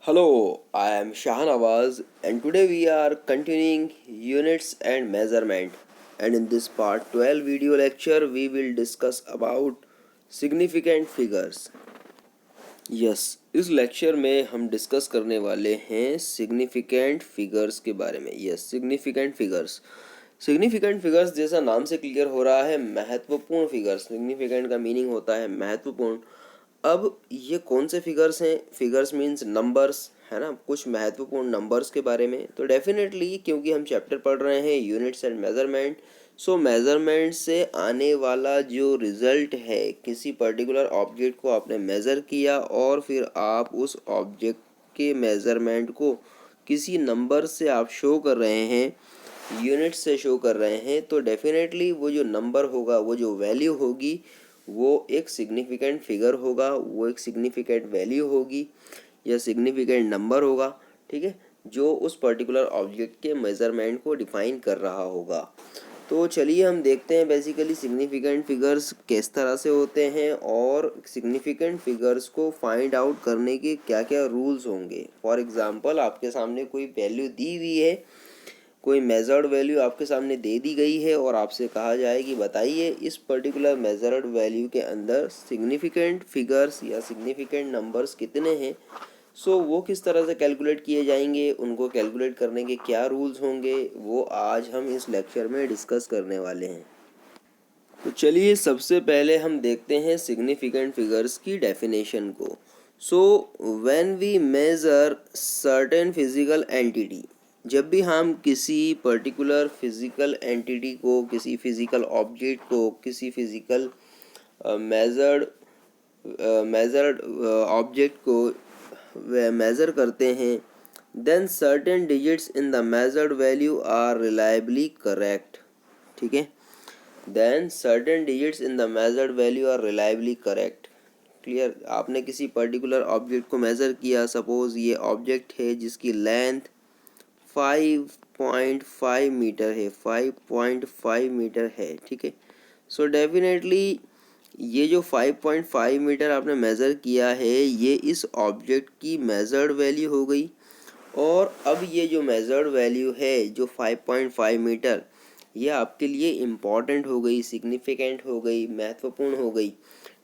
Hello, I am Shahan Awaz and today we are continuing units and measurement. And in this part 12 video lecture we will discuss about significant figures. Yes, इस lecture में हम discuss करने वाले हैं significant figures के बारे में. Yes, significant figures जैसा नाम से क्लियर हो रहा है, महत्वपूर्ण फिगर्स. सिग्निफिकेंट का मीनिंग होता है महत्वपूर्ण. अब ये कौन से फिगर्स हैं? फिगर्स मीन्स नंबर्स, है ना, कुछ महत्वपूर्ण नंबर्स के बारे में. तो डेफिनेटली क्योंकि हम चैप्टर पढ़ रहे हैं units and measurement, so measurement से आने वाला जो रिजल्ट है, किसी पर्टिकुलर ऑब्जेक्ट को आपने मेज़र किया और फिर आप उस ऑब्जेक्ट के मेज़रमेंट को किसी नंबर से आप शो कर रहे हैं, यूनिट से शो कर रहे हैं, तो डेफिनेटली वो जो नंबर होगा, वो जो वैल्यू होगी, वो एक सिग्निफिकेंट फिगर होगा, वो एक सिग्निफिकेंट वैल्यू होगी या सिग्निफिकेंट नंबर होगा. ठीक है, जो उस पर्टिकुलर ऑब्जेक्ट के मेज़रमेंट को डिफाइन कर रहा होगा. तो चलिए हम देखते हैं बेसिकली सिग्निफिकेंट फिगर्स किस तरह से होते हैं और सिग्निफिकेंट फिगर्स को फाइंड आउट करने के क्या क्या रूल्स होंगे. फॉर एग्जांपल, आपके सामने कोई वैल्यू दी हुई है, कोई मेजर्ड वैल्यू आपके सामने दे दी गई है और आपसे कहा जाए कि बताइए इस पर्टिकुलर मेजर्ड वैल्यू के अंदर सिग्निफिकेंट फिगर्स या सिग्निफिकेंट नंबर्स कितने हैं. सो वो किस तरह से कैलकुलेट किए जाएंगे, उनको कैलकुलेट करने के क्या रूल्स होंगे, वो आज हम इस लेक्चर में डिस्कस करने वाले हैं. तो चलिए सबसे पहले हम देखते हैं सिग्निफिकेंट फिगर्स की डेफिनेशन को. So when we measure certain physical entity, जब भी हम किसी पर्टिकुलर फिजिकल एंटिटी को, किसी फिजिकल ऑब्जेक्ट को, किसी फिजिकल मेजर्ड मेजर्ड ऑब्जेक्ट को मेज़र करते हैं, then certain digits in the measured value are reliably correct. ठीक है, then certain digits in the measured value are reliably correct. Clear. आपने किसी पर्टिकुलर ऑब्जेक्ट को मेज़र किया, सपोज ये ऑब्जेक्ट है जिसकी लेंथ 5.5 मीटर है, 5.5 मीटर है. ठीक है, सो डेफिनेटली ये जो 5.5 मीटर आपने मेज़र किया है, ये इस ऑब्जेक्ट की मेजर्ड वैल्यू हो गई. और अब ये जो मेजर्ड वैल्यू है जो 5.5 मीटर, ये आपके लिए इम्पॉर्टेंट हो गई, सिग्निफिकेंट हो गई, महत्वपूर्ण हो गई.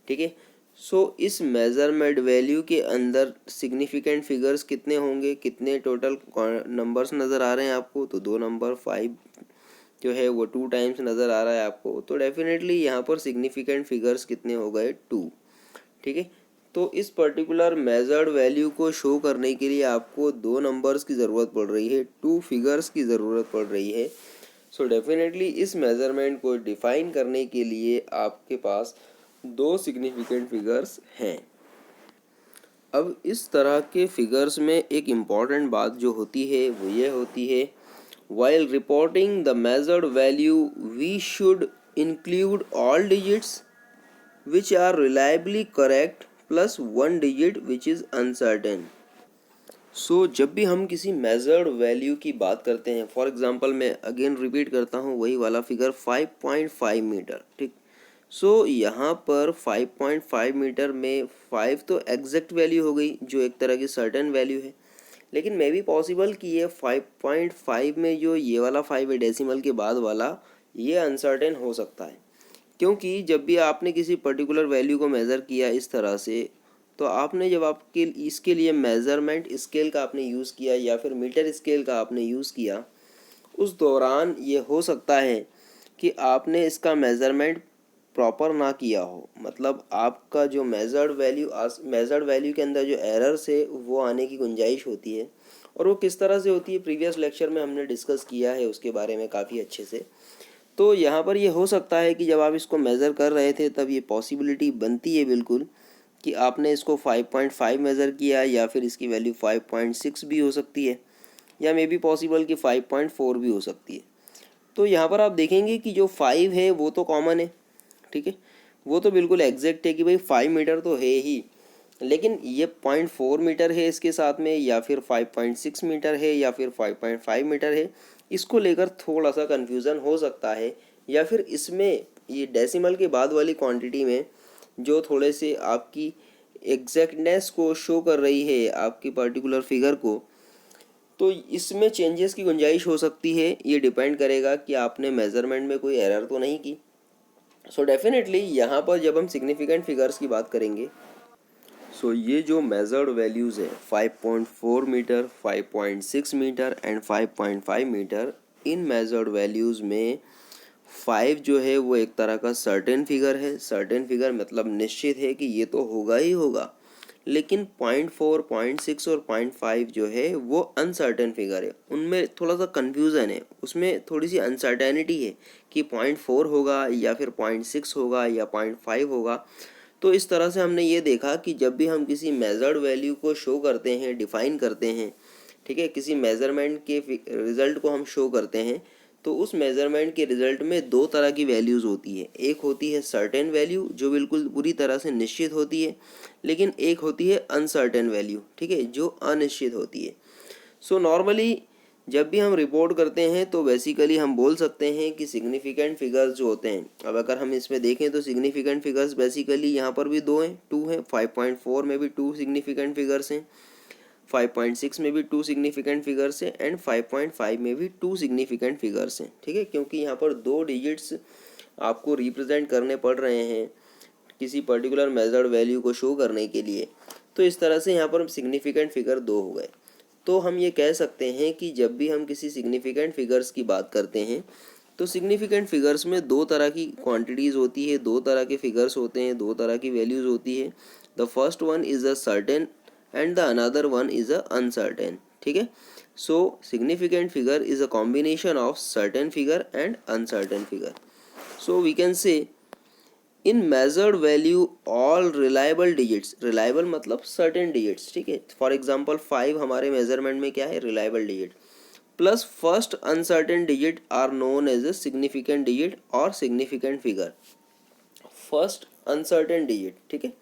ठीक है, सो इस मेज़रमेंट वैल्यू के अंदर सिग्निफिकेंट फिगर्स कितने होंगे, कितने टोटल नंबर्स नज़र आ रहे हैं आपको? तो दो नंबर, 5 जो है वो 2 टाइम्स नज़र आ रहा है आपको. तो डेफिनेटली यहाँ पर सिग्निफिकेंट फिगर्स कितने हो गए? 2. ठीक है, तो इस पर्टिकुलर मेजर्ड वैल्यू को शो करने के लिए आपको दो नंबर्स की ज़रूरत पड़ रही है, 2 फिगर्स की ज़रूरत पड़ रही है. सो डेफिनेटली इस मेज़रमेंट को डिफ़ाइन करने के लिए आपके पास दो सिग्निफिकेंट फिगर्स हैं. अब इस तरह के फिगर्स में एक इम्पॉर्टेंट बात जो होती है वो ये होती है, while reporting the measured value we should include all digits which are reliably correct plus one digit which is uncertain. सो जब भी हम किसी मेजर्ड वैल्यू की बात करते हैं, फॉर एग्जांपल मैं अगेन रिपीट करता हूँ वही वाला फिगर 5.5 मीटर. ठीक, सो यहाँ पर 5.5 मीटर में 5 तो एग्जैक्ट वैल्यू हो गई जो एक तरह की सर्टेन वैल्यू है, लेकिन मे भी पॉसिबल कि ये 5.5 में जो ये वाला 5 है डेसिमल के बाद वाला, ये अनसर्टेन हो सकता है. क्योंकि जब भी आपने किसी पर्टिकुलर वैल्यू को मेज़र किया इस तरह से, तो आपने जब आपके इसके लिए मेज़रमेंट स्केल का आपने यूज़ किया या फिर मीटर स्केल का आपने यूज़ किया, उस दौरान ये हो सकता है कि आपने इसका मेज़रमेंट प्रॉपर ना किया हो. मतलब आपका जो मेजर्ड वैल्यू के अंदर जो एरर्स है वो आने की गुंजाइश होती है. और वो किस तरह से होती है प्रीवियस लेक्चर में हमने डिस्कस किया है उसके बारे में काफ़ी अच्छे से. तो यहाँ पर ये हो सकता है कि जब आप इसको मेज़र कर रहे थे तब ये पॉसिबिलिटी बनती है बिल्कुल कि आपने इसको 5.5 मेज़र किया या फिर इसकी वैल्यू 5.6 भी हो सकती है, या मे बी पॉसिबल कि 5.4 भी हो सकती है. तो यहाँ पर आप देखेंगे कि जो 5 है वो तो कॉमन है. ठीक है, वो तो बिल्कुल एग्जैक्ट है कि भाई 5 मीटर तो है ही, लेकिन ये 0.4 मीटर है इसके साथ में, या फिर 5.6 मीटर है, या फिर 5.5 मीटर है, इसको लेकर थोड़ा सा कन्फ्यूज़न हो सकता है. या फिर इसमें ये डेसिमल के बाद वाली क्वांटिटी में जो थोड़े से आपकी एग्जैक्टनेस को शो कर रही है आपकी पर्टिकुलर फिगर को, तो इसमें चेंजेस की गुंजाइश हो सकती है। ये डिपेंड करेगा कि आपने मेज़रमेंट में कोई एरर तो नहीं की। सो डेफिनेटली यहाँ पर जब हम सिग्निफिकेंट फिगर्स की बात करेंगे, सो ये जो मेजर्ड वैल्यूज़ है 5.4 मीटर, 5.6 मीटर एंड 5.5 मीटर, इन मेजर्ड वैल्यूज़ में 5 जो है वो एक तरह का सर्टेन फिगर है। सर्टेन फिगर मतलब निश्चित है कि ये तो होगा ही होगा। लेकिन 0.4, 0.6 और 0.5 जो है वो अनसर्टेन फिगर है, उनमें थोड़ा सा कन्फ्यूज़न है, उसमें थोड़ी सी अनसर्टेनिटी है कि 0.4 होगा या फिर 0.6 होगा या 0.5 होगा। तो इस तरह से हमने ये देखा कि जब भी हम किसी मेजर्ड वैल्यू को शो करते हैं, डिफाइन करते हैं, ठीक है, किसी मेज़रमेंट के रिज़ल्ट को हम शो करते हैं, तो उस मेज़रमेंट के रिज़ल्ट में दो तरह की वैल्यूज़ होती है। एक होती है सर्टेन वैल्यू जो बिल्कुल पूरी तरह से निश्चित होती है, लेकिन एक होती है अनसर्टेन वैल्यू, ठीक है, जो अनिश्चित होती है। सो नॉर्मली जब भी हम रिपोर्ट करते हैं तो बेसिकली हम बोल सकते हैं कि सिग्निफिकेंट फिगर्स जो होते हैं, अब अगर हम इसमें देखें तो सिग्निफिकेंट फिगर्स बेसिकली यहाँ पर भी दो हैं, टू हैं। 5.4 में भी टू सिग्निफिकेंट फिगर्स हैं, 5.6 में भी टू सिग्निफिकेंट फिगर्स हैं एंड 5.5 में भी टू सिग्निफिकेंट फिगर्स हैं, ठीक है, क्योंकि यहाँ पर दो डिजिट्स आपको रिप्रेजेंट करने पड़ रहे हैं किसी पर्टिकुलर मेजर्ड वैल्यू को शो करने के लिए। तो इस तरह से यहाँ पर सिग्निफिकेंट फिगर दो हो गए। तो हम ये कह सकते हैं कि जब भी हम किसी सिग्निफिकेंट फिगर्स की बात करते हैं तो सिग्निफिकेंट फिगर्स में दो तरह की क्वांटिटीज़ होती है, दो तरह के फिगर्स होते हैं, दो तरह की वैल्यूज़ होती है। The first one is a certain and the another one is a uncertain, ठीक है। So significant figure is a combination of certain figure and uncertain figure. So we can say in measured value all reliable digits, reliable मतलब certain digits, ठीक है। For example 5 हमारे measurement में क्या है, reliable digit, plus first uncertain digit are known as a significant digit और significant figure. First uncertain digit, ठीक है,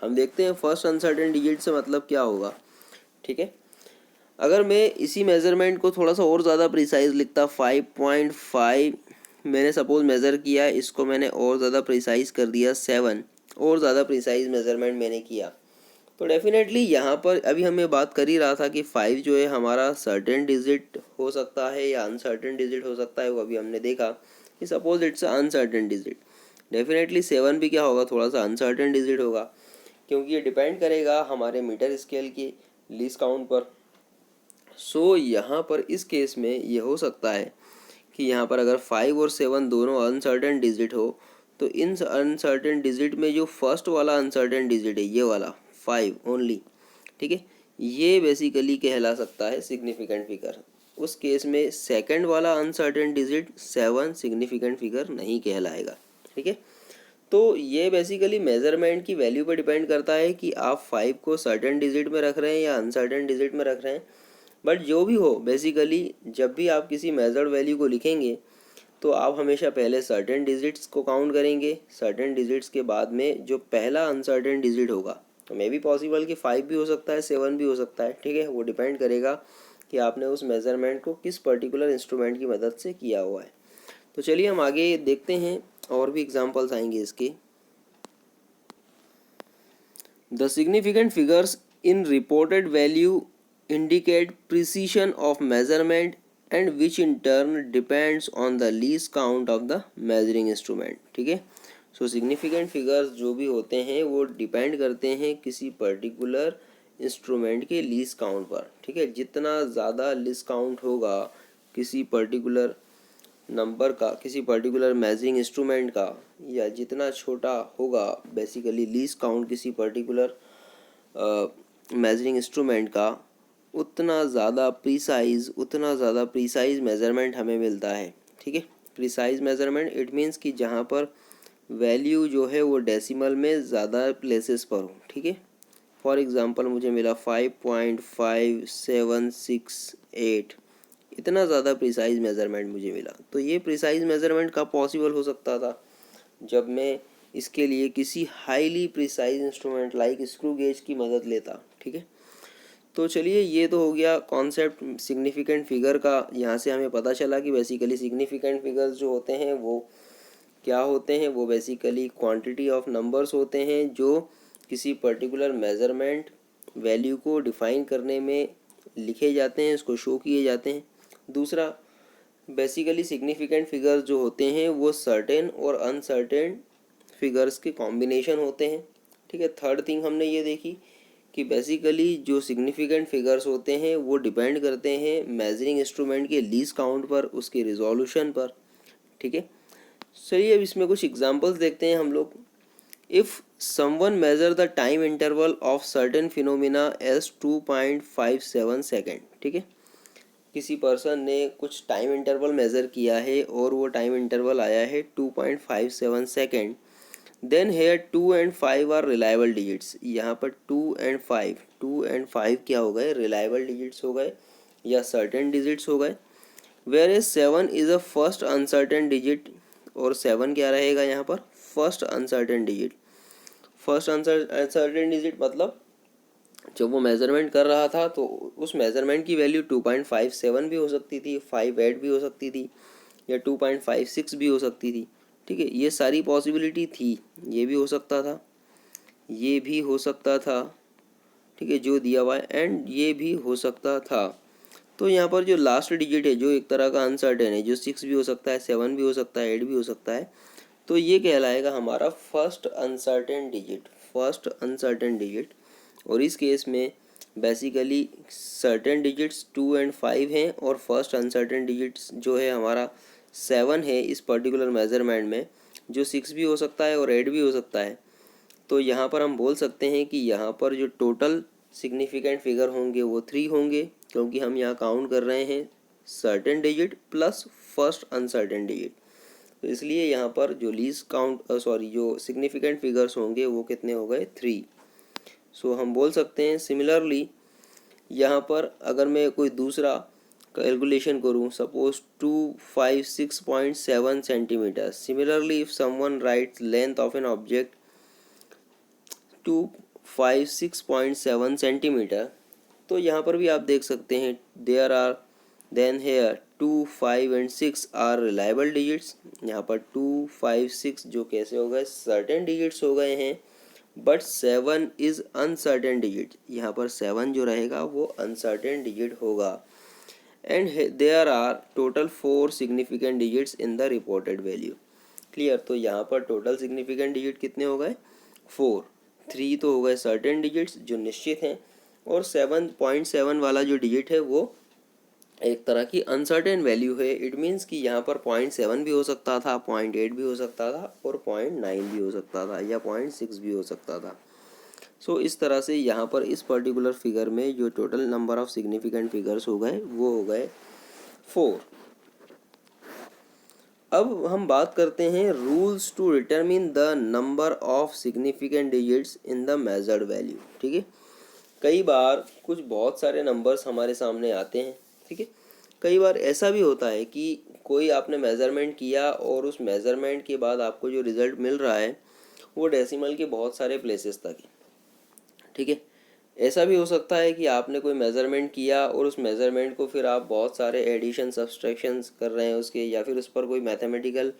हम देखते हैं फर्स्ट अनसर्टेन डिजिट से मतलब क्या होगा, ठीक है। अगर मैं इसी मेजरमेंट को थोड़ा सा और ज़्यादा प्रिसाइज लिखता, 5.5 मैंने सपोज मेज़र किया, इसको मैंने और ज़्यादा प्रिसाइज कर दिया 7, और ज़्यादा प्रिसाइज मेज़रमेंट मैंने किया, तो डेफिनेटली यहाँ पर अभी हमें बात कर ही रहा था कि 5 जो है हमारा सर्टेन डिजिट हो सकता है या अनसर्टेन डिजिट हो सकता है। वो अभी हमने देखा कि suppose it's uncertain digit. Definitely 7 भी क्या होगा, थोड़ा सा अनसर्टेन डिजिट होगा, क्योंकि ये डिपेंड करेगा हमारे मीटर स्केल के लीस्ट काउंट पर। सो यहाँ पर इस केस में ये हो सकता है कि यहाँ पर अगर 5 और 7 दोनों अनसर्टेन डिजिट हो, तो इन अनसर्टेन डिजिट में जो फर्स्ट वाला अनसर्टेन डिजिट है, ये वाला 5 ओनली, ठीक है, ये बेसिकली कहला सकता है सिग्निफिकेंट फिगर। उस केस में सेकंड वाला अनसर्टेन डिजिट 7 सिग्निफिकेंट फिगर नहीं कहलाएगा, ठीक है। तो ये बेसिकली मेजरमेंट की वैल्यू पर डिपेंड करता है कि आप 5 को सर्टेन डिजिट में रख रहे हैं या अनसर्टेन डिजिट में रख रहे हैं। बट जो भी हो, बेसिकली जब भी आप किसी मेजर्ड वैल्यू को लिखेंगे तो आप हमेशा पहले सर्टेन डिजिट्स को काउंट करेंगे। सर्टेन डिजिट्स के बाद में जो पहला अनसर्टेन डिजिट होगा, तो मे बी पॉसिबल कि 5 भी हो सकता है, 7 भी हो सकता है, ठीक है, वो डिपेंड करेगा कि आपने उस मेजरमेंट को किस पर्टिकुलर इंस्ट्रूमेंट की मदद से किया हुआ है। तो चलिए हम आगे देखते हैं, और भी एग्जांपल्स आएंगे इसके। The significant figures in reported value indicate precision of measurement and which in turn depends on the least count of the measuring instrument, ठीक है। सो सिग्निफिकेंट फिगर्स जो भी होते हैं वो डिपेंड करते हैं किसी पर्टिकुलर इंस्ट्रूमेंट के लीस्ट काउंट पर, ठीक है। जितना ज़्यादा लीस्ट काउंट होगा किसी पर्टिकुलर नंबर का, किसी पर्टिकुलर मेजरिंग इंस्ट्रूमेंट का, या जितना छोटा होगा बेसिकली लीस्ट काउंट किसी पर्टिकुलर मेजरिंग इंस्ट्रूमेंट का, उतना ज़्यादा प्रिसाइज मेज़रमेंट हमें मिलता है, ठीक है। प्रिसाइज मेज़रमेंट इट मीन्स कि जहाँ पर वैल्यू जो है वो डेसिमल में ज़्यादा प्लेसेस पर हो, ठीक है। फॉर एग्ज़ाम्पल मुझे मिला 5.5768, इतना ज़्यादा प्रिसाइज मेज़रमेंट मुझे मिला। तो ये प्रिसाइज मेज़रमेंट कब पॉसिबल हो सकता था, जब मैं इसके लिए किसी highly precise instrument like screw gauge की मदद लेता, ठीक है। तो चलिए ये तो हो गया कॉन्सेप्ट सिग्निफिकेंट फिगर का। यहाँ से हमें पता चला कि बेसिकली सिग्निफिकेंट फिगर्स जो होते हैं वो क्या होते हैं, वो बेसिकली क्वांटिटी ऑफ नंबर्स होते हैं जो किसी पर्टिकुलर मेज़रमेंट वैल्यू को डिफ़ाइन करने में लिखे जाते हैं, इसको शो किए जाते हैं। दूसरा, बेसिकली सिग्निफिकेंट फिगर्स जो होते हैं वो सर्टेन और अनसर्टेन फिगर्स के कॉम्बिनेशन होते हैं, ठीक है। थर्ड थिंग हमने ये देखी कि बेसिकली जो सिग्निफिकेंट फिगर्स होते हैं वो डिपेंड करते हैं मेजरिंग इंस्ट्रूमेंट के लीस्ट काउंट पर, उसके रिजोल्यूशन पर, ठीक है। चलिए अब इसमें कुछ एग्जांपल्स देखते हैं हम लोग। If someone measure the time interval of certain phenomena as 2.57 second, ठीक है। किसी पर्सन ने कुछ टाइम इंटरवल मेज़र किया है और वो टाइम इंटरवल आया है 2.57 second. Then here 2 and 5 are reliable digits. यहाँ पर 2 एंड 5 क्या हो गए? रिलायबल डिजिट्स हो गए या सर्टेन डिजिट्स हो गए। Where is 7 is a first uncertain digit, और 7 क्या रहेगा यहाँ पर? First uncertain digit. First uncertain digit मतलब जब वो मेज़रमेंट कर रहा था तो उस मेज़रमेंट की वैल्यू 2.57 भी हो सकती थी, 58 भी हो सकती थी, या 2.56 भी हो सकती थी, ठीक है। ये सारी पॉसिबिलिटी थी, ये भी हो सकता था, ये भी हो सकता था, ठीक है, जो दिया हुआ है, एंड ये भी हो सकता था। तो यहाँ पर जो लास्ट डिजिट है जो एक तरह का अनसर्टेन है, जो 6 भी हो सकता है, 7 भी हो सकता है, 8 भी हो सकता है, तो ये कहलाएगा हमारा first uncertain digit, first uncertain digit. और इस केस में बेसिकली सर्टेन डिजिट्स 2 एंड 5 हैं और फर्स्ट अनसर्टेन डिजिट्स जो है हमारा 7 है इस पर्टिकुलर मेज़रमेंट में, जो 6 भी हो सकता है और 8 भी हो सकता है। तो यहाँ पर हम बोल सकते हैं कि यहाँ पर जो टोटल सिग्निफिकेंट फिगर होंगे वो 3 होंगे, क्योंकि हम यहाँ काउंट कर रहे हैं certain digit plus first uncertain digit. तो इसलिए यहाँ पर जो लीस्ट काउंट जो सिग्निफिकेंट फिगर्स होंगे वो कितने हो गए? 3। सो हम बोल सकते हैं सिमिलरली यहाँ पर अगर मैं कोई दूसरा कैलकुलेशन करूँ, suppose 256.7 centimetre. Similarly if someone writes length of an object 256.7 centimetre, तो यहाँ पर भी आप देख सकते हैं there are then here 2, 5 and 6 are reliable digits. यहाँ पर 2, 5, 6 जो कैसे हो गए? सर्टेन डिजिट्स हो गए हैं, बट 7 इज अनसर्टेन डिजिट। यहाँ पर 7 जो रहेगा वो अनसर्टेन डिजिट होगा। And there are total 4 significant digits in the reported value. Clear? तो यहाँ पर टोटल सिग्निफिकेंट डिजिट कितने हो गए? 4। 3 तो हो गए सर्टेन डिजिट्स जो निश्चित हैं, और 7.7 वाला जो डिजिट है वो एक तरह की अनसर्टेन वैल्यू है। इट मीन्स कि यहाँ पर 0.7 भी हो सकता था, 0.8 भी हो सकता था, और 0.9 भी हो सकता था, या 0.6 भी हो सकता था। सो इस तरह से यहाँ पर इस पर्टिकुलर फिगर में जो total number of significant figures हो गए वो हो गए 4। अब हम बात करते हैं rules to determine the number of significant digits in the measured value, ठीक है। कई बार कुछ बहुत सारे नंबर्स हमारे सामने आते हैं, ठीक है। कई बार ऐसा भी होता है कि कोई आपने मेज़रमेंट किया और उस मेज़रमेंट के बाद आपको जो रिज़ल्ट मिल रहा है वो डेसिमल के बहुत सारे प्लेसेस तक है, ठीक है। ऐसा भी हो सकता है कि आपने कोई मेज़रमेंट किया और उस मेज़रमेंट को फिर आप बहुत सारे एडिशन सब्सट्रैक्शंस कर रहे हैं उसके, या फिर उस पर कोई मैथमेटिकल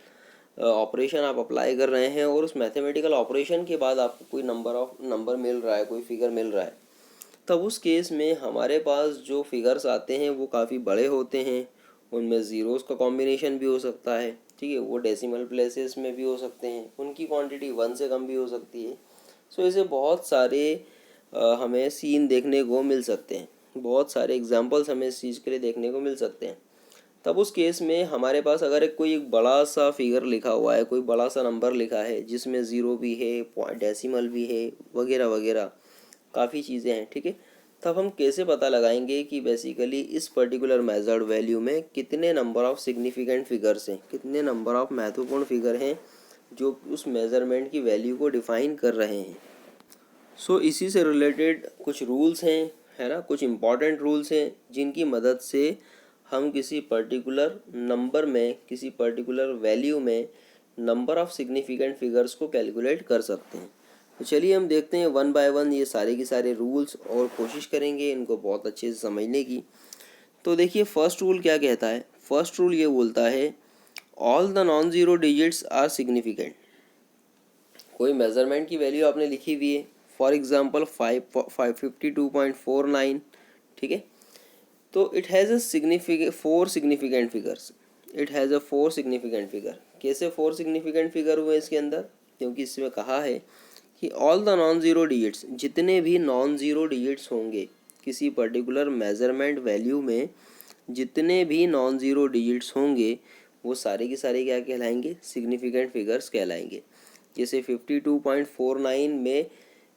ऑपरेशन आप अप्लाई कर रहे हैं, और उस मैथमेटिकल ऑपरेशन के बाद आपको कोई नंबर मिल रहा है, कोई फिगर मिल रहा है। तब उस केस में हमारे पास जो फिगर्स आते हैं वो काफ़ी बड़े होते हैं, उनमें ज़ीरोज़ का कॉम्बिनेशन भी हो सकता है, ठीक है। वो डेसिमल प्लेसेस में भी हो सकते हैं, उनकी क्वांटिटी 1 से कम भी हो सकती है। सो ऐसे बहुत सारे हमें सीन देखने को मिल सकते हैं, बहुत सारे एग्जांपल्स हमें इस चीज़ के लिए देखने को मिल सकते हैं। तब उस केस में हमारे पास अगर कोई एक बड़ा सा फिगर लिखा हुआ है, कोई बड़ा सा नंबर लिखा है जिसमें ज़ीरो भी है, डेसिमल भी है, वगैरह वगैरह काफ़ी चीज़ें हैं, ठीक है। तब हम कैसे पता लगाएंगे कि बेसिकली इस पर्टिकुलर मेजर्ड वैल्यू में कितने नंबर ऑफ सिग्निफिकेंट फिगर्स हैं, कितने नंबर ऑफ महत्वपूर्ण फिगर हैं जो उस मेज़रमेंट की वैल्यू को डिफ़ाइन कर रहे हैं। सो इसी से रिलेटेड कुछ रूल्स हैं, है ना, कुछ इम्पॉर्टेंट रूल्स हैं जिनकी मदद से हम किसी पर्टिकुलर नंबर में, किसी पर्टिकुलर वैल्यू में नंबर ऑफ सिग्निफिकेंट फिगर्स को कैलकुलेट कर सकते हैं। तो चलिए हम देखते हैं वन बाय वन ये सारे के सारे रूल्स, और कोशिश करेंगे इनको बहुत अच्छे से समझने की। तो देखिए फर्स्ट रूल क्या कहता है। फर्स्ट रूल ये बोलता है all the non zero digits are significant. कोई मेज़रमेंट की वैल्यू आपने लिखी हुई है, फॉर एग्जांपल 52.49, ठीक है। तो it has a significant 4 significant figures, it has a 4 significant figure. कैसे 4 सिग्निफिकेंट फिगर हुए इसके अंदर, क्योंकि इसमें कहा है कि all the non zero digits, जितने भी नॉन ज़ीरो डिजिट्स होंगे किसी पर्टिकुलर मेजरमेंट वैल्यू में, जितने भी नॉन ज़ीरो डिजिट्स होंगे वो सारे के सारे क्या कहलाएंगे, सिग्निफिकेंट फिगर्स कहलाएंगे। जैसे 52.49 में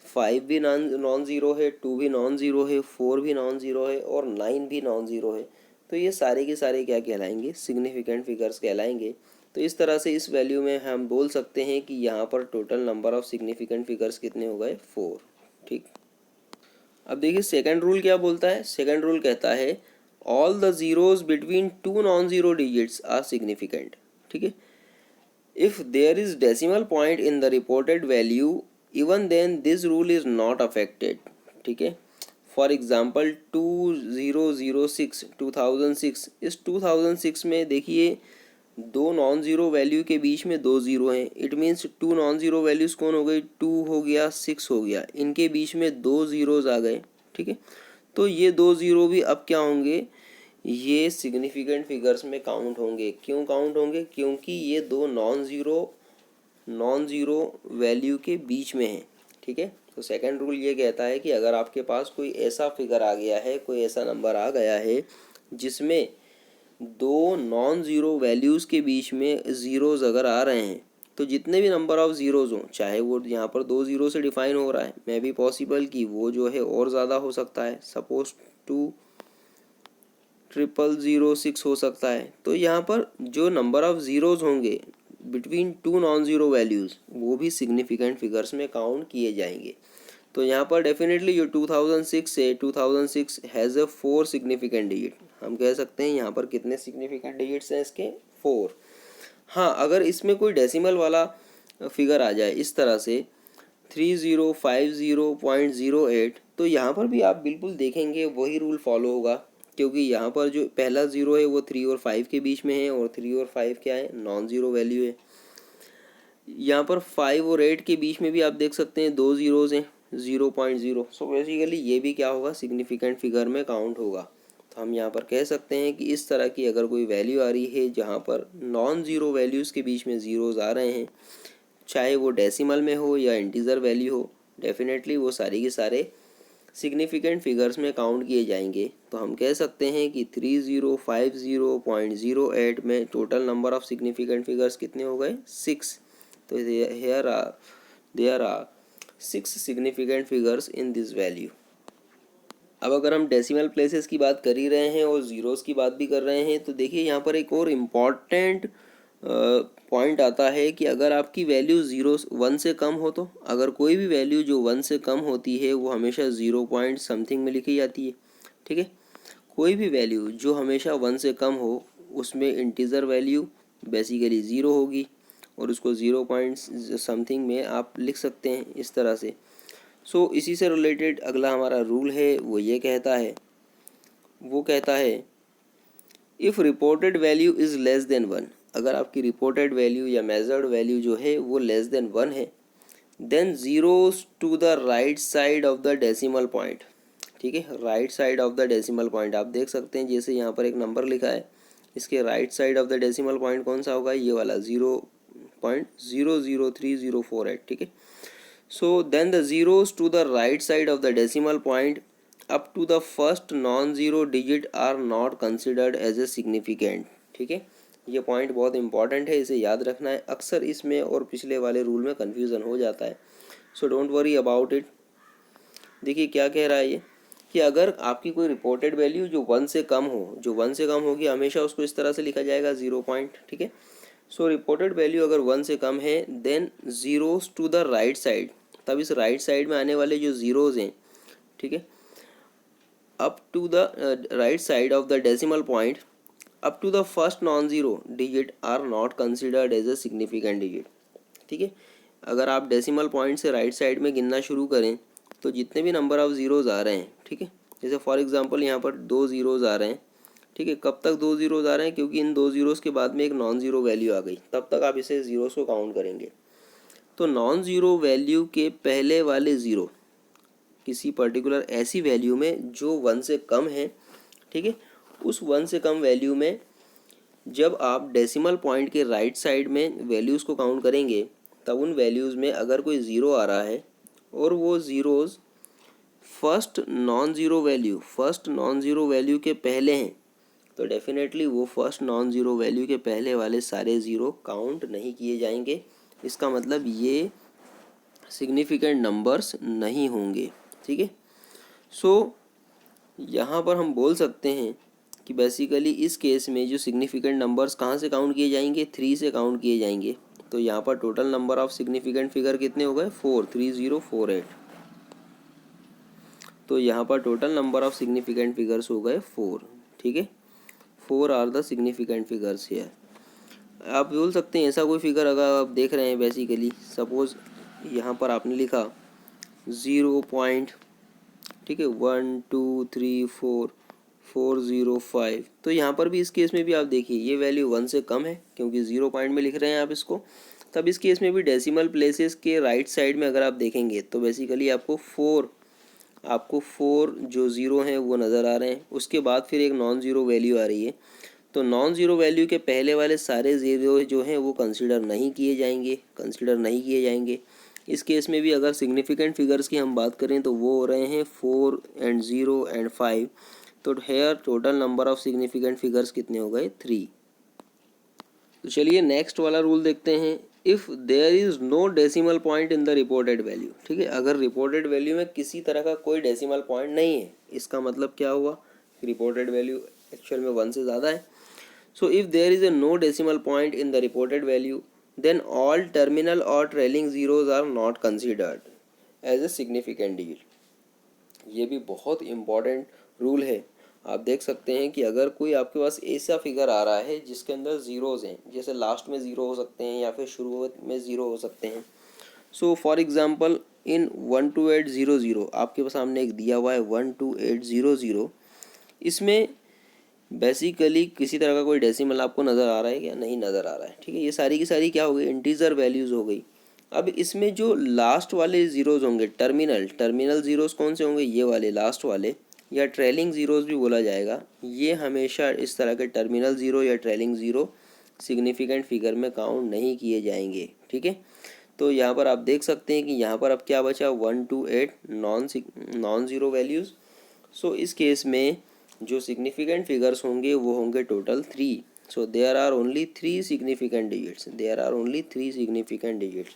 5 भी नॉन ज़ीरो है, 2 भी नॉन ज़ीरो है, 4 भी नॉन ज़ीरो है और 9 भी नॉन ज़ीरो है। तो ये सारे के सारे क्या कहलाएंगे, सिग्निफिकेंट फिगर्स कहलाएंगे। तो इस तरह से इस वैल्यू में हम बोल सकते हैं कि यहाँ पर total number of significant figures कितने हो गए, 4, ठीक। अब देखिए सेकंड रूल क्या बोलता है। सेकंड रूल कहता है all the zeros between 2 non zero digits are significant, ठीक है। If there is decimal point in the reported value even then this rule is not affected, ठीक है। फॉर एग्जाम्पल 2006 2006, इस 2006 में देखिए दो नॉन ज़ीरो वैल्यू के बीच में 2 ज़ीरो हैं। It means 2 non zero values कौन हो गई, 2 हो गया, 6 हो गया, इनके बीच में 2 ज़ीरोज़ आ गए, ठीक है। तो ये 2 ज़ीरो भी अब क्या होंगे, ये सिग्निफिकेंट फिगर्स में काउंट होंगे। क्यों काउंट होंगे, क्योंकि ये दो नॉन ज़ीरो वैल्यू के बीच में हैं, ठीक है। तो सेकंड रूल ये कहता है कि अगर आपके पास कोई ऐसा फिगर आ गया है, कोई ऐसा नंबर आ गया है जिसमें दो नॉन ज़ीरो वैल्यूज़ के बीच में ज़ीरोज़ अगर आ रहे हैं, तो जितने भी नंबर ऑफ़ ज़ीरोज़ हों, चाहे वो यहाँ पर 2 ज़ीरो से डिफ़ाइन हो रहा है, मे बी पॉसिबल कि वो जो है और ज़्यादा हो सकता है, सपोज 2,006 हो सकता है। तो यहाँ पर जो नंबर ऑफ़ ज़ीरोज़ होंगे बिटवीन 2 नॉन ज़ीरो वैल्यूज़, वो भी सिग्निफिकेंट फिगर्स में काउंट किए जाएंगे। तो यहाँ पर डेफिनेटली जो 2006 है, 2006 हैज़ अ 4 सिग्निफिकेंट डिजिट। हम कह सकते हैं यहाँ पर कितने सिग्निफिकेंट डिजिट्स हैं इसके, 4। हाँ, अगर इसमें कोई डेसिमल वाला फिगर आ जाए इस तरह से 3050.08, तो यहाँ पर भी आप बिल्कुल देखेंगे वही रूल फॉलो होगा, क्योंकि यहाँ पर जो पहला ज़ीरो है वो 3 और 5 के बीच में है, और 3 और 5 क्या है, नॉन ज़ीरो वैल्यू है। यहाँ पर 5 और 8 के बीच में भी आप देख सकते हैं 2 ज़ीरोज़ हैं, 0.0। सो बेसिकली ये भी क्या होगा, सिग्निफिकेंट फिगर में काउंट होगा। तो हम यहाँ पर कह सकते हैं कि इस तरह की अगर कोई वैल्यू आ रही है जहाँ पर नॉन ज़ीरो वैल्यूज़ के बीच में ज़ीरोज़ आ रहे हैं, चाहे वो डेसिमल में हो या इंटीजर वैल्यू हो, डेफिनेटली वो सारे के सारे सिग्निफिकेंट फिगर्स में काउंट किए जाएंगे। तो हम कह सकते हैं कि 3050.08 में total number of significant figures कितने हो गए, 6। तो there are 6 significant figures in this value. अब अगर हम डेसिमल प्लेसेस की बात कर ही रहे हैं और ज़ीरोज़ की बात भी कर रहे हैं, तो देखिए यहाँ पर एक और इम्पॉर्टेंट पॉइंट आता है कि अगर आपकी वैल्यू 1 से कम हो, तो अगर कोई भी वैल्यू जो 1 से कम होती है वो हमेशा 0 पॉइंट समथिंग में लिखी जाती है, ठीक है। कोई भी वैल्यू जो हमेशा 1 से कम हो उसमें इंटीजर वैल्यू बेसिकली 0 होगी, और उसको 0 पॉइंट समथिंग में आप लिख सकते हैं इस तरह से। सो इसी से रिलेटेड अगला हमारा रूल है, वो ये कहता है if reported value is less than 1, अगर आपकी रिपोर्टेड वैल्यू या मेजर्ड वैल्यू जो है वो लेस देन 1 है, then zeros to the right side of the decimal point, ठीक है। Right side of the decimal point आप देख सकते हैं, जैसे यहाँ पर एक नंबर लिखा है, इसके right side of the decimal point कौन सा होगा, ये वाला 0.003048, ठीक है। So then the zeros to the right side of the decimal point up to the first non zero digit are not considered as a significant, ठीक है। ये पॉइंट बहुत इंपॉर्टेंट है, इसे याद रखना है। अक्सर इसमें और पिछले वाले रूल में कन्फ्यूज़न हो जाता है, so don't worry about it. देखिए क्या कह रहा है ये, कि अगर आपकी कोई रिपोर्टेड वैल्यू जो 1 से कम हो, जो 1 से कम होगी हमेशा उसको इस तरह से लिखा जाएगा 0 पॉइंट, ठीक है। सो रिपोर्टेड वैल्यू अगर 1 से कम है, then zeros to the right side, तब इस राइट साइड में आने वाले जो ज़ीरोज़ हैं, ठीक है, up to the right side of the decimal point up to the first non zero digit are not considered as a significant digit, ठीक है। अगर आप डेसिमल पॉइंट से राइट साइड में गिनना शुरू करें तो जितने भी नंबर ऑफ़ ज़ीरोज़ आ रहे हैं, ठीक है, जैसे फॉर एग्जांपल यहाँ पर 2 ज़ीरोज़ आ रहे हैं, ठीक है। कब तक 2 ज़ीरोज़ आ रहे हैं, क्योंकि इन 2 ज़ीरोज़ के बाद में एक नॉन ज़ीरो वैल्यू आ गई, तब तक आप इसे ज़ीरोज़ को काउंट करेंगे। तो नॉन ज़ीरो वैल्यू के पहले वाले ज़ीरो, किसी पर्टिकुलर ऐसी वैल्यू में जो 1 से कम है, ठीक है। उस 1 से कम वैल्यू में जब आप डेसिमल पॉइंट के राइट साइड में वैल्यूज़ को काउंट करेंगे, तब उन वैल्यूज़ में अगर कोई ज़ीरो आ रहा है और वो zeros first non zero value के पहले हैं, तो डेफिनेटली वो फर्स्ट नॉन ज़ीरो वैल्यू के पहले वाले सारे ज़ीरो काउंट नहीं किए जाएंगे। इसका मतलब ये सिग्निफिकेंट नंबर्स नहीं होंगे, ठीक है। सो यहाँ पर हम बोल सकते हैं कि बेसिकली इस केस में जो सिग्निफिकेंट नंबर्स कहाँ से काउंट किए जाएंगे, 3 से काउंट किए जाएंगे। तो यहाँ पर total number of significant figure कितने हो गए, 4, 3048। तो यहाँ पर total number of significant figures हो गए 4, ठीक है। 4 are the significant figures here. आप बोल सकते हैं ऐसा कोई फिगर अगर आप देख रहे हैं, बेसिकली सपोज यहाँ पर आपने लिखा 0 पॉइंट, ठीक है, 1 2 3 4 405, तो यहाँ पर भी इस केस में भी आप देखिए ये वैल्यू 1 से कम है क्योंकि 0 पॉइंट में लिख रहे हैं आप इसको। तब इस केस में भी डेसिमल प्लेसेस के राइट साइड में अगर आप देखेंगे तो बेसिकली आपको 4 जो ज़ीरो हैं वो नज़र आ रहे हैं। उसके बाद फिर एक नॉन ज़ीरो वैल्यू आ रही है, तो नॉन ज़ीरो वैल्यू के पहले वाले सारे ज़ीरो जो हैं वो कंसीडर नहीं किए जाएंगे। इस केस में भी अगर सिग्निफिकेंट फिगर्स की हम बात करें तो वो हो रहे हैं 4 एंड 0 एंड 5। तो here total number of significant figures कितने हो गए, 3। तो चलिए नेक्स्ट वाला रूल देखते हैं। If there is no decimal point in the reported value, ठीक है, अगर रिपोर्टेड वैल्यू में किसी तरह का कोई डेसिमल पॉइंट नहीं है, इसका मतलब क्या हुआ, रिपोर्टेड वैल्यू एक्चुअल में 1 से ज़्यादा है। So if there is a no decimal point in the reported value, then all terminal or trailing zeros are not considered as a significant digit. ये भी बहुत इम्पॉर्टेंट रूल है। आप देख सकते हैं कि अगर कोई आपके पास ऐसा फिगर आ रहा है जिसके अंदर ज़ीरोज़ हैं, जैसे लास्ट में ज़ीरो हो सकते हैं या फिर शुरुआत में ज़ीरो हो सकते हैं। सो फॉर एग्ज़ाम्पल इन 12800 आपके पास सामने एक दिया हुआ है 12800, इसमें बेसिकली किसी तरह का कोई डेसिमल आपको नज़र आ रहा है क्या, नहीं नज़र आ रहा है, ठीक है। ये सारी की सारी क्या हो गई, इंटीजर वैल्यूज़ हो गई। अब इसमें जो लास्ट वाले ज़ीरोज़ होंगे, टर्मिनल ज़ीरोज़ कौन से होंगे, ये वाले लास्ट वाले, या ट्रेलिंग ज़ीरोज़ भी बोला जाएगा, ये हमेशा इस तरह के टर्मिनल ज़ीरो या ट्रेलिंग ज़ीरो सिग्निफिकेंट फिगर में काउंट नहीं किए जाएंगे, ठीक है। तो यहाँ पर आप देख सकते हैं कि यहाँ पर अब क्या बचा, 1 to 8 non zero values. So इस केस में जो सिग्निफिकेंट फिगर्स होंगे वो होंगे total 3। So there are only 3 significant digits.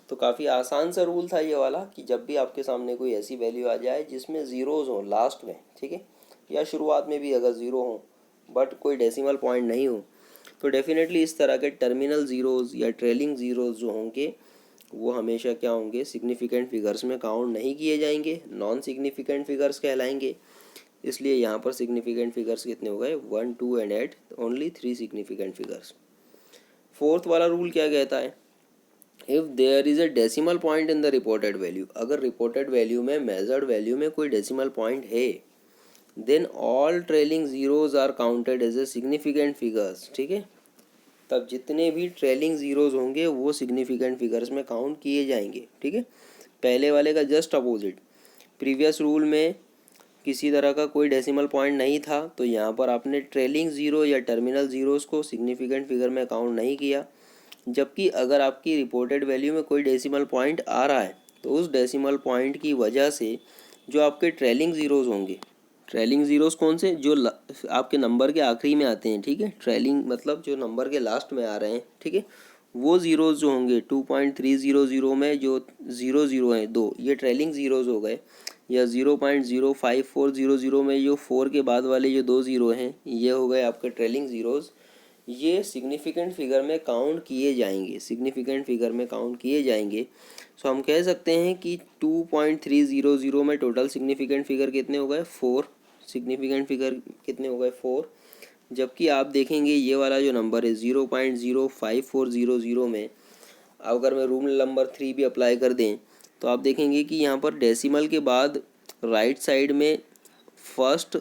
तो काफ़ी आसान सा रूल था ये वाला कि जब भी आपके सामने कोई ऐसी वैल्यू आ जाए जिसमें ज़ीरोज़ हो लास्ट में, ठीक है, या शुरुआत में भी अगर ज़ीरो हो बट कोई डेसिमल पॉइंट नहीं हो, तो डेफिनेटली इस तरह के टर्मिनल ज़ीरोज़ या ट्रेलिंग ज़ीरोज़ जो होंगे वो हमेशा क्या होंगे, सिग्निफिकेंट फिगर्स में काउंट नहीं किए जाएंगे, नॉन सिग्निफिकेंट फिगर्स कहलाएंगे। इसलिए यहाँ पर सिग्निफिकेंट फिगर्स कितने हो गए, 1 2 and 8, only 3 significant figures. Fourth वाला रूल क्या कहता है, if there is a decimal point in the reported value, अगर रिपोर्टेड वैल्यू में मेजर्ड वैल्यू में कोई डेसिमल पॉइंट है, then all trailing zeros are counted as a significant figures, ठीक है। तब जितने भी ट्रेलिंग ज़ीरोज़ होंगे वो सिग्निफिकेंट फिगर्स में काउंट किए जाएंगे, ठीक है। पहले वाले का जस्ट अपोजिट, प्रीवियस रूल में किसी तरह का कोई डेसिमल पॉइंट नहीं था, तो यहाँ पर आपने ट्रेलिंग ज़ीरो या टर्मिनल ज़ीरोज़ को सिग्निफिकेंट फिगर में काउंट नहीं किया। जबकि अगर आपकी रिपोर्टेड वैल्यू में कोई डेसिमल पॉइंट आ रहा है तो उस डेसिमल पॉइंट की वजह से जो आपके ट्रेलिंग ज़ीरोज़ होंगे, ट्रेलिंग ज़ीरोज़ कौन से, जो आपके नंबर के आखिरी में आते हैं, ठीक है, ट्रेलिंग मतलब जो नंबर के लास्ट में आ रहे हैं, ठीक है, वो ज़ीरोज़ जो होंगे 2.300 में जो ज़ीरो हैं दो, ये ट्रेलिंग ज़ीरोज़ हो गए। या 0.05400 में जो 4 के बाद वाले जो दो ज़ीरो हैं ये हो गए आपके ट्रेलिंग ज़ीरोज़। ये सिग्निफिकेंट फिगर में काउंट किए जाएंगे, सो हम कह सकते हैं कि 2.300 में टोटल सिग्निफिकेंट फिगर कितने हो गए, 4 सिग्निफिकेंट फिगर कितने हो गए, 4। जबकि आप देखेंगे ये वाला जो नंबर है 0.05400 में अगर मैं रूल नंबर 3 भी अप्लाई कर दें तो आप देखेंगे कि यहाँ पर डेसिमल के बाद राइट साइड में फर्स्ट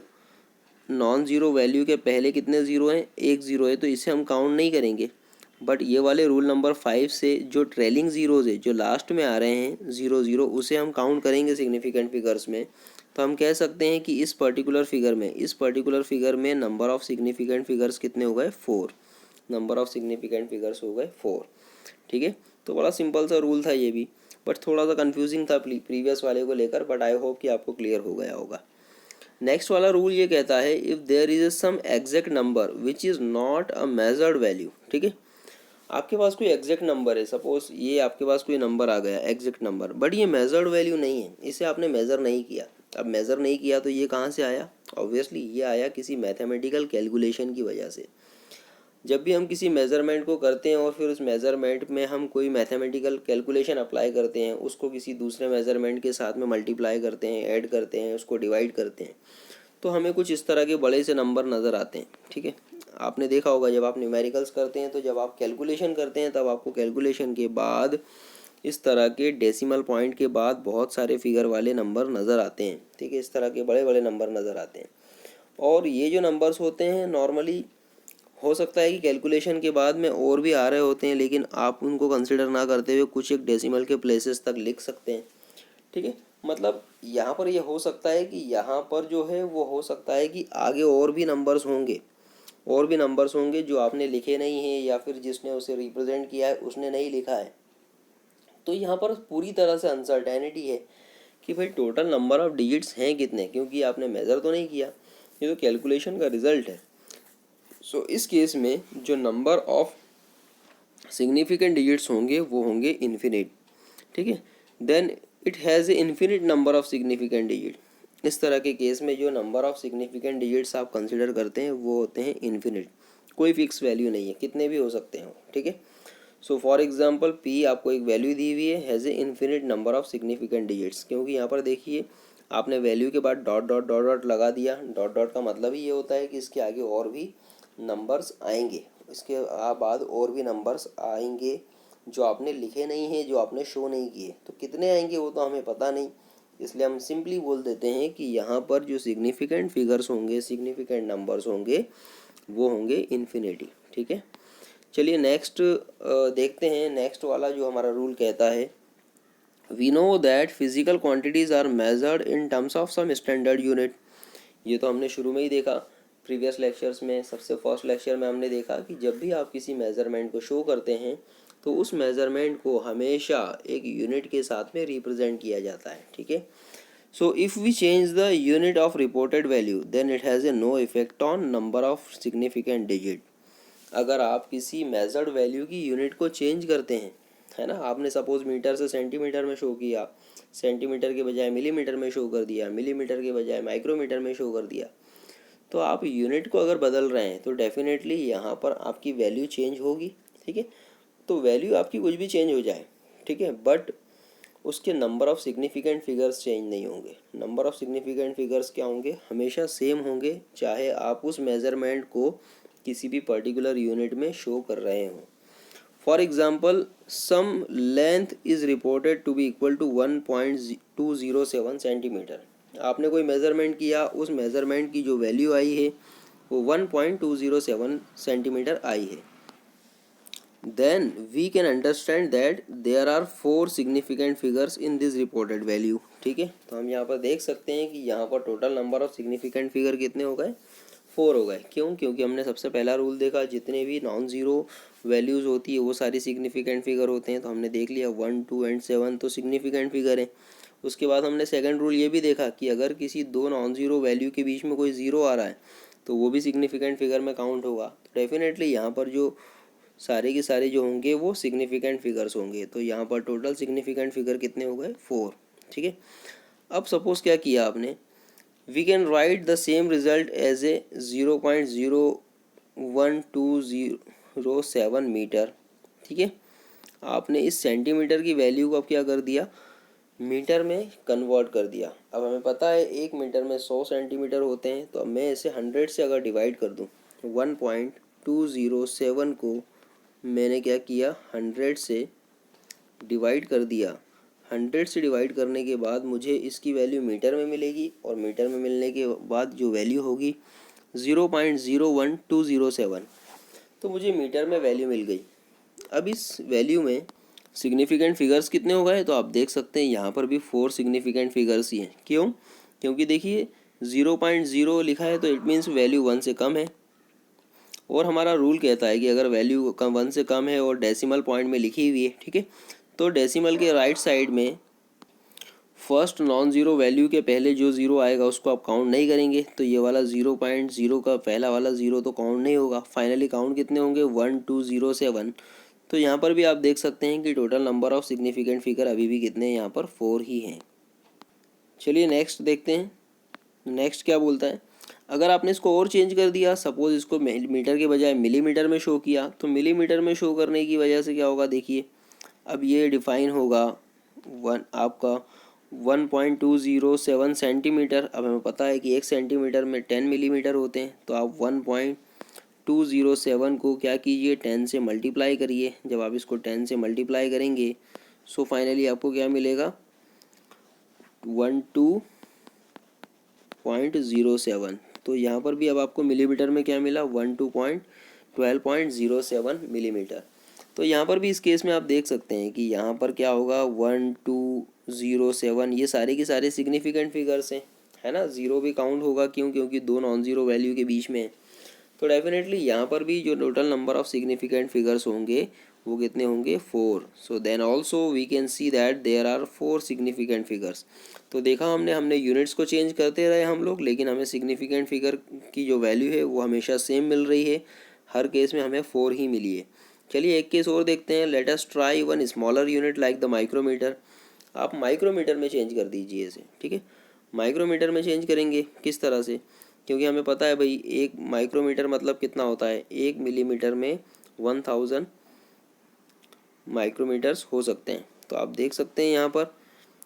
नॉन ज़ीरो वैल्यू के पहले कितने ज़ीरो हैं, एक ज़ीरो है, तो इसे हम काउंट नहीं करेंगे। बट ये वाले रूल नंबर 5 से जो ट्रेलिंग ज़ीरोज़ है, जो लास्ट में आ रहे हैं 0 0, उसे हम काउंट करेंगे सिग्निफिकेंट फिगर्स में। तो हम कह सकते हैं कि इस पर्टिकुलर फिगर में नंबर ऑफ सिग्निफिकेंट फिगर्स कितने हो गए, 4। नंबर ऑफ सिग्निफिकेंट फिगर्स हो गए 4। ठीक है, तो बड़ा सिंपल सा रूल था ये भी, बट थोड़ा सा कंफ्यूजिंग था प्रीवियस वाले को लेकर, बट आई होप कि आपको क्लियर हो गया होगा। नेक्स्ट वाला रूल ये कहता है, if there is some exact number which is not a measured value. ठीक है, आपके पास कोई एग्जैक्ट नंबर है, सपोज ये आपके पास कोई नंबर आ गया एग्जैक्ट नंबर, बट ये मेजर्ड वैल्यू नहीं है, इसे आपने मेज़र नहीं किया। अब मेज़र नहीं किया तो ये कहाँ से आया, ऑब्वियसली ये आया किसी मैथमेटिकल कैलकुलेशन की वजह से। जब भी हम किसी मेज़रमेंट को करते हैं और फिर उस मेज़रमेंट में हम कोई मैथमेटिकल कैलकुलेशन अप्लाई करते हैं, उसको किसी दूसरे मेज़रमेंट के साथ में मल्टीप्लाई करते हैं, ऐड करते हैं, उसको डिवाइड करते हैं, तो हमें कुछ इस तरह के बड़े से नंबर नज़र आते हैं। ठीक है, आपने देखा होगा जब आप न्यूमेरिकल्स करते हैं, तो जब आप कैलकुलेशन करते हैं तब आपको कैलकुलेशन के बाद इस तरह के डेसिमल पॉइंट के बाद बहुत सारे फिगर वाले नंबर नज़र आते हैं। ठीक है, इस तरह के बड़े बड़े नंबर नज़र आते हैं। और ये जो नंबर्स होते हैं नॉर्मली हो सकता है कि कैलकुलेशन के बाद में और भी आ रहे होते हैं, लेकिन आप उनको कंसिडर ना करते हुए कुछ एक डेसिमल के प्लेसेस तक लिख सकते हैं। ठीक है, मतलब यहाँ पर ये हो सकता है कि यहाँ पर जो है वो हो सकता है कि आगे और भी नंबर्स होंगे जो आपने लिखे नहीं हैं, या फिर जिसने उसे रिप्रेजेंट किया है उसने नहीं लिखा है। तो यहाँ पर पूरी तरह से अनसर्टेनिटी है कि भाई टोटल नंबर ऑफ डिजिट्स हैं कितने, क्योंकि आपने मेज़र तो नहीं किया, ये तो कैलकुलेशन का रिजल्ट है। सो इस केस में जो नंबर ऑफ सिग्निफिकेंट डिजिट्स होंगे वो होंगे इन्फिनिट। ठीक है, then it has a infinite number of significant digit. इस तरह के केस में जो नंबर ऑफ सिग्निफिकेंट डिजिट्स आप कंसिडर करते हैं वो होते हैं इन्फिनिट, कोई फिक्स वैल्यू नहीं है, कितने भी हो सकते हैं। ठीक है, सो फॉर एग्जांपल पी आपको एक वैल्यू दी हुई है, has a infinite number of significant digits, क्योंकि यहाँ पर देखिए आपने वैल्यू के बाद डॉट डॉट डॉट डॉट लगा दिया। डॉट डॉट का मतलब ही ये होता है कि इसके आगे और भी नंबर्स आएंगे, इसके बाद और भी नंबर्स आएंगे जो आपने लिखे नहीं हैं, जो आपने शो नहीं किए। तो कितने आएंगे वो तो हमें पता नहीं, इसलिए हम सिंपली बोल देते हैं कि यहाँ पर जो सिग्निफिकेंट फिगर्स होंगे, सिग्निफिकेंट नंबर्स होंगे, वो होंगे इन्फिनिटी। ठीक है, चलिए नेक्स्ट देखते हैं। नेक्स्ट वाला जो हमारा रूल कहता है, we know that physical quantities are measured in terms of some standard unit. ये तो हमने शुरू में ही देखा, प्रीवियस लेक्चर्स में, सबसे फर्स्ट लेक्चर में हमने देखा कि जब भी आप किसी मेज़रमेंट को शो करते हैं तो उस मेज़रमेंट को हमेशा एक यूनिट के साथ में रिप्रेजेंट किया जाता है। ठीक है, so if we change the unit of reported value then it has a no effect on number of significant digit. अगर आप किसी मेजर्ड वैल्यू की यूनिट को चेंज करते हैं, है ना, आपने सपोज मीटर से सेंटीमीटर में शो किया, सेंटीमीटर के बजाय मिलीमीटर में शो कर दिया, मिलीमीटर के बजाय माइक्रोमीटर में शो कर दिया, तो आप यूनिट को अगर बदल रहे हैं तो डेफिनेटली यहाँ पर आपकी वैल्यू चेंज होगी। ठीक है, तो वैल्यू आपकी कुछ भी चेंज हो जाए, ठीक है, बट उसके number of significant figures change नहीं होंगे। नंबर ऑफ सिग्निफिकेंट फिगर्स क्या होंगे, हमेशा सेम होंगे, चाहे आप उस मेज़रमेंट को किसी भी पर्टिकुलर यूनिट में शो कर रहे हों। For example some length is reported to be equal to 1.207 centimetre. आपने कोई मेज़रमेंट किया, उस मेज़रमेंट की जो वैल्यू आई है वो 1.207 सेंटीमीटर आई है। then we can understand that there are 4 significant figures in this reported value। ठीक है, तो हम यहाँ पर देख सकते हैं कि यहाँ पर total number of significant figure कितने हो गए, 4 हो गए। क्यों, क्योंकि हमने सबसे पहला रूल देखा, जितने भी नॉन ज़ीरो वैल्यूज़ होती है वो सारी सिग्निफिकेंट फिगर होते हैं। तो हमने देख लिया 1, 2 एंड 7 तो सिग्निफिकेंट फिगर है। उसके बाद हमने सेकंड रूल ये भी देखा कि अगर किसी दो नॉन ज़ीरो वैल्यू के बीच में कोई ज़ीरो आ रहा है तो वो भी सिग्निफिकेंट फिगर में काउंट होगा। तो डेफिनेटली यहाँ पर जो सारे के सारे जो होंगे वो सिग्निफिकेंट फिगर्स होंगे। तो यहाँ पर टोटल सिग्निफिकेंट फिगर कितने हो गए, 4। ठीक है, अब सपोज क्या किया आपने, we can write the same result as a 0.01207 metre. ठीक है, आपने इस सेंटीमीटर की वैल्यू को अब क्या कर दिया, मीटर में कन्वर्ट कर दिया। अब हमें पता है 1 मीटर में 100 सेंटीमीटर होते हैं, तो अब मैं इसे 100 से अगर डिवाइड कर दूँ, 1.207 को मैंने क्या किया, 100 से डिवाइड कर दिया। 100 से डिवाइड करने के बाद मुझे इसकी वैल्यू मीटर में मिलेगी, और मीटर में मिलने के बाद जो वैल्यू होगी 0.01207, तो मुझे मीटर में वैल्यू मिल गई। अब इस वैल्यू में सिग्निफिकेंट फिगर्स कितने हो गए, तो आप देख सकते हैं यहाँ पर भी 4 सिग्निफिकेंट फिगर्स ही हैं। क्यों? क्योंकि देखिए 0.0 लिखा है तो इट मीन्स वैल्यू 1 से कम है, और हमारा रूल कहता है कि अगर वैल्यू 1 से कम है और डेसिमल पॉइंट में लिखी हुई है, ठीक है, तो डेसिमल के राइट साइड में फर्स्ट नॉन ज़ीरो वैल्यू के पहले जो ज़ीरो आएगा उसको आप काउंट नहीं करेंगे, तो ये वाला 0.0 का पहला वाला ज़ीरो तो काउंट नहीं होगा। फाइनली काउंट कितने होंगे, 1 2 0 7। तो यहाँ पर भी आप देख सकते हैं कि total number of significant figure अभी भी कितने हैं, यहाँ पर 4 ही हैं। चलिए नेक्स्ट देखते हैं। नेक्स्ट क्या बोलता है, अगर आपने इसको और चेंज कर दिया, सपोज इसको मीटर के बजाय मिलीमीटर में शो किया, तो मिलीमीटर में शो करने की वजह से क्या होगा, देखिए अब ये डिफाइन होगा आपका 1.207 सेंटीमीटर। अब हमें पता है कि 1 सेंटीमीटर में 10 मिलीमीटर होते हैं, तो आप 1.207 को क्या कीजिए, 10 से मल्टीप्लाई करिए। जब आप इसको 10 से मल्टीप्लाई करेंगे सो फाइनली आपको क्या मिलेगा, 12.07। तो यहाँ पर भी अब आपको मिलीमीटर में क्या मिला, 12.07 मिलीमीटर। तो यहाँ पर भी इस केस में आप देख सकते हैं कि यहाँ पर क्या होगा, 1207, ये सारे के सारे सिग्निफिकेंट फिगर्स हैं, है ना। ज़ीरो भी काउंट होगा, क्यों, क्योंकि दो नॉन ज़ीरो वैल्यू के बीच में है। तो डेफिनेटली यहाँ पर भी जो total number of significant figures होंगे वो कितने होंगे, 4। So then also we can see that there are 4 significant figures. तो देखा हमने यूनिट्स को चेंज करते रहे हम लोग, लेकिन हमें सिग्निफिकेंट फिगर की जो वैल्यू है वो हमेशा सेम मिल रही है। हर केस में हमें 4 ही मिली है। चलिए एक केस और देखते हैं। Let us try one smaller unit like the micrometre. आप माइक्रोमीटर में चेंज कर दीजिए इसे, ठीक है। माइक्रोमीटर में चेंज करेंगे किस तरह से, क्योंकि हमें पता है भाई एक माइक्रोमीटर मतलब कितना होता है, 1 मिलीमीटर में 1000 माइक्रोमीटर्स हो सकते हैं। तो आप देख सकते हैं यहाँ पर,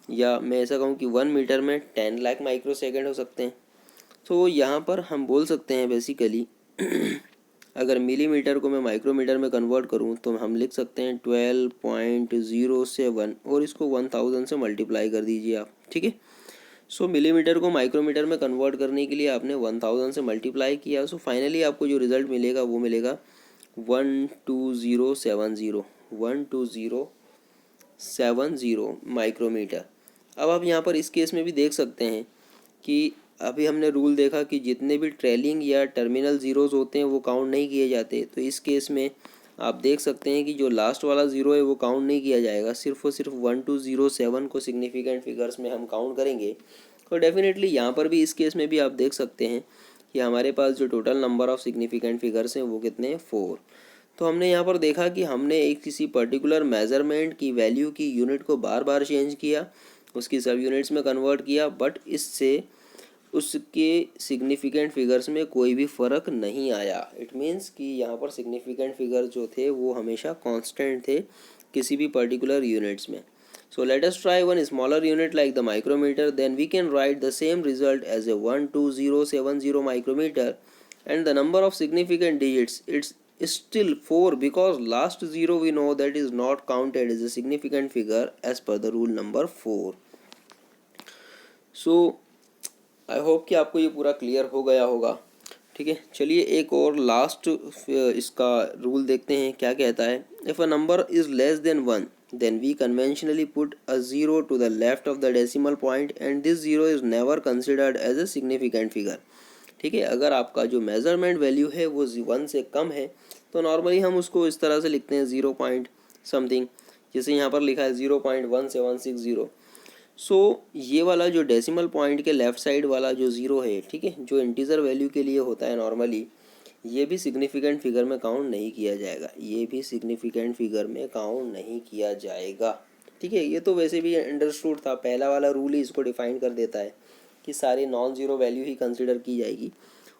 या मैं ऐसा कहूँ कि 1 मीटर में 10 लाख माइक्रो सेकेंड हो सकते हैं। तो यहाँ पर हम बोल सकते हैं बेसिकली अगर मिलीमीटर को मैं माइक्रोमीटर में कन्वर्ट करूँ तो हम लिख सकते हैं 12.07, और इसको 1000 से मल्टीप्लाई कर दीजिए आप, ठीक है। सो मिलीमीटर को माइक्रोमीटर में कन्वर्ट करने के लिए आपने 1000 से मल्टीप्लाई किया। सो फाइनली आपको जो रिज़ल्ट मिलेगा वो मिलेगा 12070 माइक्रोमीटर। अब आप यहाँ पर इस केस में भी देख सकते हैं कि अभी हमने रूल देखा कि जितने भी ट्रेलिंग या टर्मिनल ज़ीरोज़ होते हैं वो काउंट नहीं किए जाते। तो इस केस में आप देख सकते हैं कि जो लास्ट वाला ज़ीरो है वो काउंट नहीं किया जाएगा, सिर्फ और सिर्फ 1207 को सिग्निफिकेंट फिगर्स में हम काउंट करेंगे। तो डेफिनेटली यहाँ पर भी इस केस में भी आप देख सकते हैं कि हमारे पास जो total number of significant figures हैं वो कितने हैं, 4। तो हमने यहाँ पर देखा कि हमने एक किसी पर्टिकुलर मेज़रमेंट की वैल्यू की यूनिट को बार बार चेंज किया, उसकी सब यूनिट्स में कन्वर्ट किया, बट इससे उसके सिग्निफिकेंट फिगर्स में कोई भी फ़र्क नहीं आया। इट मीन्स कि यहाँ पर सिग्निफिकेंट फिगर जो थे वो हमेशा कांस्टेंट थे किसी भी पर्टिकुलर यूनिट्स में। So let us try one smaller unit like the micrometer. Then we can write the same result as a 12070 micrometer, and the number of significant digits it's still 4, because last zero we know that is not counted as a significant figure as per the rule number 4. So I hope कि आपको ये पूरा clear हो गया होगा, ठीक है। चलिए एक और लास्ट इसका रूल देखते हैं क्या कहता है। If a number is less than 1 then we conventionally put a zero to the left of the decimal point and this zero is never considered as a significant figure, ठीक है। अगर आपका जो मेज़रमेंट वैल्यू है वो 1 से कम है तो नॉर्मली हम उसको इस तरह से लिखते हैं 0 पॉइंट समथिंग, जैसे यहाँ पर लिखा है 0.1760। सो ये वाला जो डेसिमल पॉइंट के लेफ़्ट साइड वाला जो ज़ीरो है, ठीक है, जो इंटीजर वैल्यू के लिए होता है नॉर्मली, ये भी सिग्निफिकेंट फिगर में काउंट नहीं किया जाएगा, ये भी सिग्निफिकेंट फिगर में काउंट नहीं किया जाएगा, ठीक है। ये तो वैसे भी अंडरस्टूड था, पहला वाला रूल ही इसको डिफाइन कर देता है कि सारी नॉन ज़ीरो वैल्यू ही कंसिडर की जाएगी,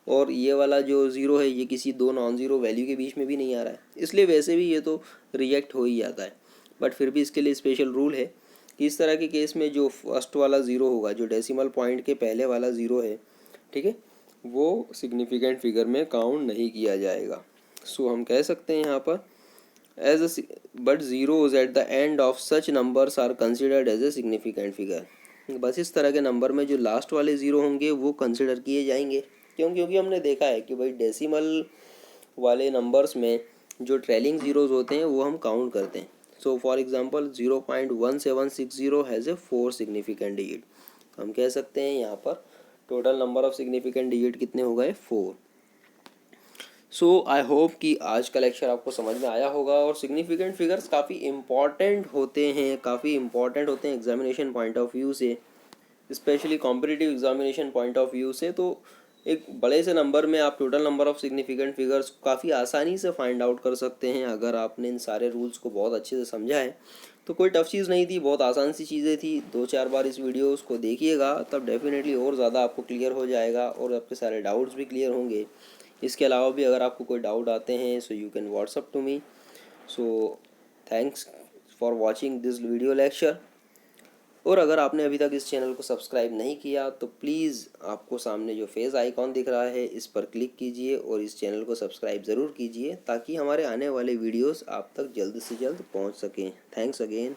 और ये वाला जो ज़ीरो है ये किसी दो नॉन ज़ीरो वैल्यू के बीच में भी नहीं आ रहा है, इसलिए वैसे भी ये तो रिजेक्ट हो ही जाता है। बट फिर भी इसके लिए स्पेशल रूल है कि इस तरह के केस में जो फर्स्ट वाला ज़ीरो होगा, जो डेसिमल पॉइंट के पहले वाला ज़ीरो है, ठीक है, वो सिग्निफिकेंट फिगर में काउंट नहीं किया जाएगा। सो हम कह सकते हैं यहाँ पर as a but zeros at the end of such numbers are considered as a significant figure. बस इस तरह के नंबर में जो लास्ट वाले ज़ीरो होंगे वो कंसिडर किए जाएंगे। क्यों? क्योंकि हमने देखा है कि भाई डेसिमल वाले नंबर्स में जो ट्रेलिंग ज़ीरोज़ होते हैं वो हम काउंट करते हैं। So for example 0.1760 has a 4 significant digit. हम कह सकते हैं यहाँ पर total number of significant digit कितने हो गए, 4। सो आई होप कि आज का लेक्चर आपको समझ में आया होगा। और सिग्निफिकेंट फिगर्स काफ़ी इम्पॉर्टेंट होते हैं, एग्जामिनेशन पॉइंट ऑफ व्यू से, specially competitive examination point of view से। तो एक बड़े से नंबर में आप total number of significant figures काफ़ी आसानी से फाइंड आउट कर सकते हैं अगर आपने इन सारे रूल्स को बहुत अच्छे से समझा है। तो कोई टफ चीज़ नहीं थी, बहुत आसान सी चीज़ें थी। 2-4 बार इस वीडियोस को देखिएगा तब डेफिनेटली और ज़्यादा आपको क्लियर हो जाएगा और आपके सारे डाउट्स भी क्लियर होंगे। इसके अलावा भी अगर आपको कोई डाउट आते हैं so you can WhatsApp to me. So thanks for watching this video lecture. और अगर आपने अभी तक इस चैनल को सब्सक्राइब नहीं किया तो प्लीज़ आपको सामने जो फेस आइकॉन दिख रहा है इस पर क्लिक कीजिए और इस चैनल को सब्सक्राइब ज़रूर कीजिए ताकि हमारे आने वाले वीडियोस आप तक जल्द से जल्द पहुंच सकें। Thanks again.